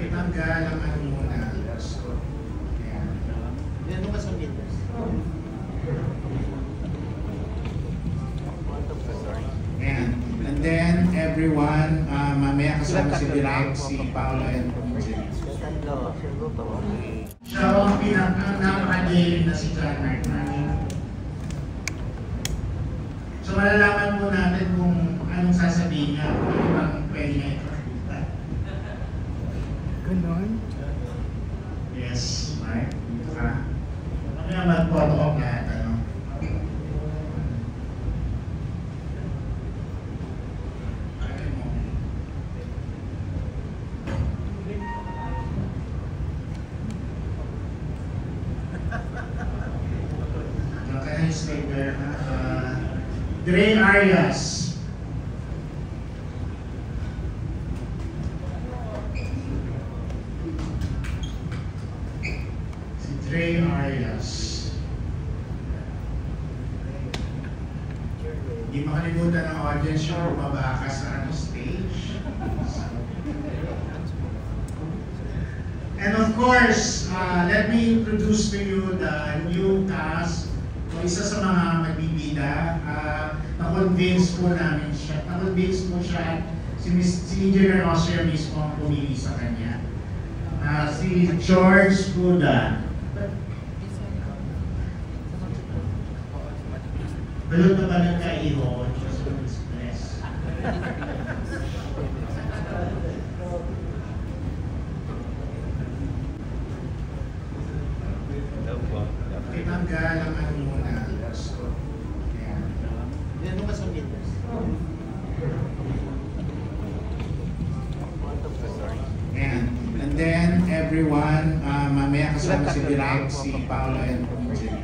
Tinanggal ang ano muna. So, yan. Yan mo ka sa meters. Yan. And then, everyone, mamaya kasama si Direk, si Paolo and Jose. Siya ang napakagaling na si John Mark namin. So, malalaman po natin kung anong sasabihin niya, kung ano bang pwede niya ipakita. Ganon? Yes, Mark. Dito ka. Mamaya mag-photo off lahat, ano? Stay there. Dre Arias. Si Dre Arias. Hindi makalimutan ng audience yung bumaba ka sa stage. And of course, let me introduce to you the new cast. Isa sa mga magbibida, na-convince po namin siya, si Engineer Austria mismo ang pumili sa kanya. Si George Buda. Balot na balot ka iho, just for express. Tinanggal ang ano muna. So, yan. Yan mo ka sa meters. Yan. And then, everyone, mamaya kasama si Direk, si Paolo and Jose.